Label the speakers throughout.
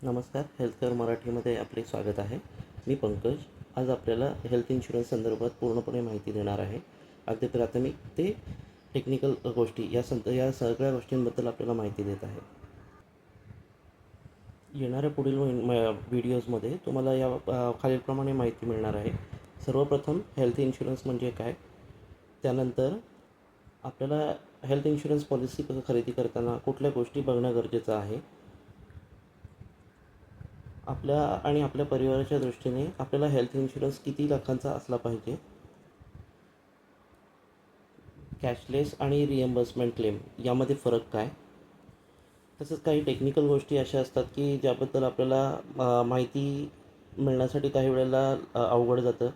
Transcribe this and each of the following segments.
Speaker 1: नमस्कार. हेल्थकेअर मराठीमध्ये आपले स्वागत आहे. मी पंकज. आज आपल्याला हेल्थ इन्शुरन्स संदर्भात पूर्णपणे माहिती देणार आहे. अगदी प्राथमिक ते टेक्निकल गोष्टी या सगळ्या गोष्टींबद्दल आपल्याला माहिती देत आहे. येणाऱ्या पुढील व्हिडिओजमध्ये तुम्हाला खालीलप्रमाणे माहिती मिळणार आहे. सर्वप्रथम हेल्थ इन्शुरन्स म्हणजे काय, त्यानंतर आपल्याला हेल्थ इन्शुरन्स पॉलिसी खरेदी करताना कुठल्या गोष्टी बघणं गरजेचं आहे, आपल्या परिवाराच्या दृष्टीने आपल्याला हेल्थ इन्शुरन्स किती लाखांचा असला पाहिजे, कॅशलेस आणि रिएम्बर्समेंट क्लेम यामध्ये फरक काय, तसंच काही टेक्निकल गोष्टी अशा असतात की ज्याबद्दल आपल्याला माहिती मिळण्यासाठी काही वेळेला अवघड जातं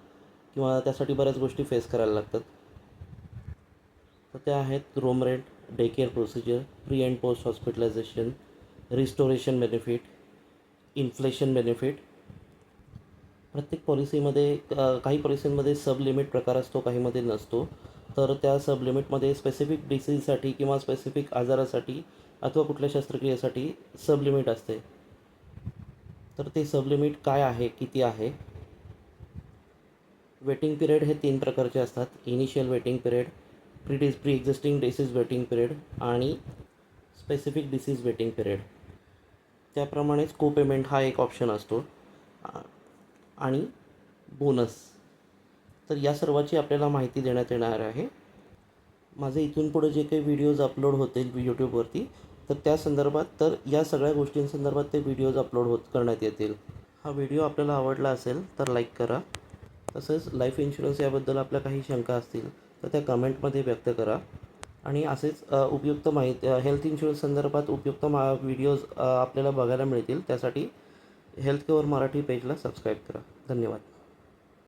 Speaker 1: किंवा त्यासाठी बऱ्याच गोष्टी फेस करायला लागतात. तर त्या आहेत room rent, day care procedure, pre and post hospitalisation, restoration benefit, inflation benefit. प्रत्येक पॉलिसीमध्ये काही पॉलिसींमध्ये सब लिमिट प्रकार असतो, काहीमध्ये नसतो. तर त्या सब लिमिटमध्ये स्पेसिफिक डिसीजसाठी किंवा स्पेसिफिक आजारासाठी अथवा कुठल्या शस्त्रक्रियेसाठी सब लिमिट असते. तर ते सब लिमिट काय आहे, किती आहे. वेटिंग पिरियड हे 3 प्रकारचे असतात. Initial waiting period, pre existing disease waiting period आणि स्पेसिफिक डिसीज वेटिंग पिरियड. त्याप्रमाणेच को पेमेंट हा एक ऑप्शन असतो आणि बोनस. तर या सर्वाची आपल्याला माहिती देण्यात येणार आहे. माझे इथून पुढे जे काही व्हिडिओज अपलोड होतील यूट्यूबवरती, तर त्या संदर्भात या सगळ्या गोष्टींसंदर्भात ते व्हिडिओज अपलोड करण्यात येतील. हा व्हिडिओ आपल्याला आवडला असेल तर लाईक करा. तसेच लाईफ इन्शुरन्स याबद्दल आपल्या काही शंका असतील तर त्या कमेंटमध्ये व्यक्त करा. आणि असेच उपयुक्त माहिती हेल्थ इन्शुरन्स संदर्भात उपयुक्त व्हिडिओज आपल्याला बघायला मिळतील. त्यासाठी हेल्थकेअर मराठी पेजला सबस्क्राईब करा. धन्यवाद.